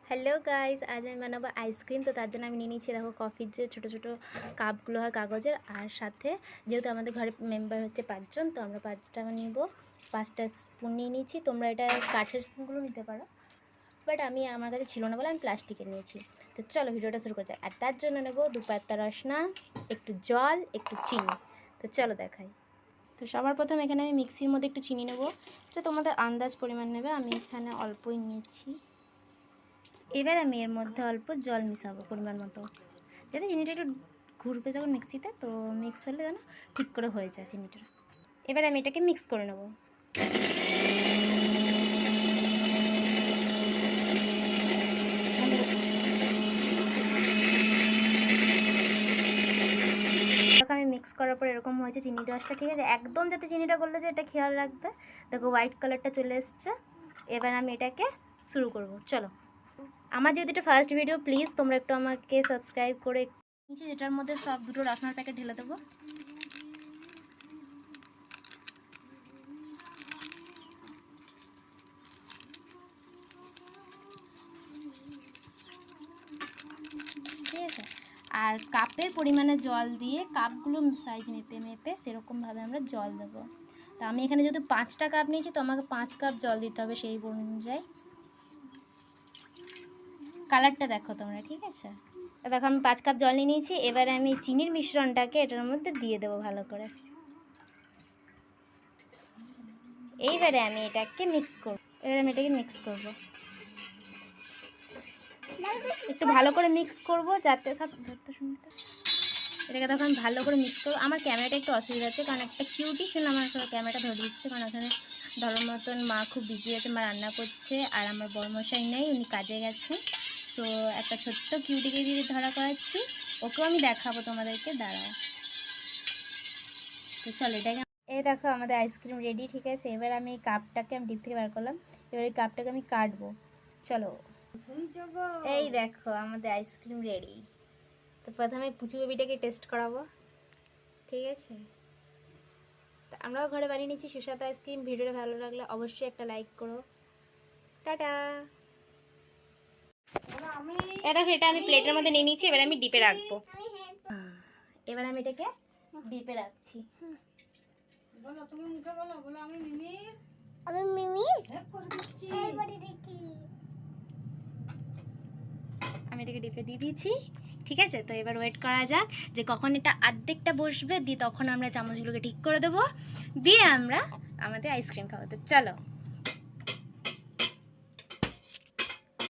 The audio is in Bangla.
হ্যালো গাইস, আজ আমি বানাবো আইসক্রিম। তো তার জন্য আমি নিয়ে নিচ্ছি, দেখো, কফির যে ছোটো ছোটো কাপগুলো হয় কাগজের, আর সাথে যেহেতু আমাদের ঘরে মেম্বার হচ্ছে 5 জন, তো আমরা 5টা নিব। 5টা স্পুন নিয়ে নিচ্ছি। তোমরা এটা কাঠের স্পুনগুলো নিতে পারো, বাট আমার কাছে ছিল না বলে আমি প্লাস্টিকের নিয়েছি। তো চলো ভিডিওটা শুরু করা যাক। আর তার জন্য নেবো 2 পাতা রসনা, একটু জল, একটু চিনি। তো চলো দেখাই। তো সবার প্রথমে এখানে আমি মিক্সির মধ্যে একটু চিনি নেবো, সেটা তোমাদের আন্দাজ পরিমাণ নেবে। আমি এখানে অল্পই নিয়েছি। এবার আমি এর মধ্যে অল্প জল মিশাবো পরিমাণ মতো, যাতে চিনিটা একটু ঘুরবে যখন মিক্সিতে, তো মিক্স হলে যেন ঠিক করে হয়ে যায় চিনিটা। এবার আমি এটাকে মিক্স করে নেব। আমি মিক্স করার পর এরকম হয়েছে চিনির রসটা, ঠিক আছে। একদম যাতে চিনিটা গললে যে এটা খেয়াল রাখবে। দেখো হোয়াইট কালারটা চলে এসছে। এবার আমি এটাকে শুরু করব। চলো, আমার যেহেতু এটা ফার্স্ট ভিডিও, প্লিজ তোমরা একটু আমাকে সাবস্ক্রাইব করে নিচে, যেটার মধ্যে সব দুটো রসনার প্যাকেট ঢেলে দেবো। ঠিক আছে, আর কাপের পরিমাণে জল দিয়ে কাপগুলো সাইজ মেপে মেপে সেরকমভাবে আমরা জল দেবো। তো আমি এখানে যেহেতু 5টা কাপ নিয়েছি, তো আমাকে 5 কাপ জল দিতে হবে সেই অনুযায়ী। কালারটা দেখো তোমরা, ঠিক আছে। দেখো আমি 5 কাপ জল নিয়ে নিয়েছি। এবারে আমি চিনির মিশ্রণটাকে এটার মধ্যে দিয়ে দেবো ভালো করে। এইবারে আমি এটাকে মিক্স করব। একটু ভালো করে মিক্স করব, যাতে সব ধরতে শুনতে। এটাকে তখন ভালো করে মিক্স করবো। আমার ক্যামেরাটা একটু অসুবিধা হচ্ছে, কারণ একটা কিউটি শুনে আমার ক্যামেরাটা ধরে দিচ্ছে, কারণ ওখানে ধরার মতন মা খুব বিজি আছে, মা রান্না করছে, আর আমার বড়মশাই নেই, উনি কাজে গেছেন। তো একটা ছোট্ট কিউটিকে দিয়ে ধরা করাচ্ছি, ওকেও আমি দেখাবো তোমাদেরকে, দাঁড়াও। তো চলো, এটাকে এই দেখো আমাদের আইসক্রিম রেডি, ঠিক আছে। এবার আমি এই কাপটাকে আমি ডিপ থেকে বার করলাম। এবার এই কাপটাকে আমি কাটবো। চলো, এই দেখো আমাদের আইসক্রিম রেডি। তো প্রথমে পুচু বেবিটাকে টেস্ট করাবো, ঠিক আছে। তো আমরাও ঘরে বানিয়ে নিচ্ছি সুস্বাদু আইসক্রিম। ভিডিওটা ভালো লাগলে অবশ্যই একটা লাইক করো। টাটা। দেখো এটা আমি প্লেটের মধ্যে নিয়ে নিচ্ছি। এবার আমি ডিপে রাখবো। এবার আমি এটাকে ডিপে রাখছি। আমি এটাকে ডিপে দিয়ে দিয়েছি, ঠিক আছে। তো এবার ওয়েট করা যাক যে কখন এটা অর্ধেকটা বসবে, দিয়ে তখন আমরা চামচগুলোকে ঠিক করে দেবো, দিয়ে আমরা আমাদের আইসক্রিম খাবো। তো চলো।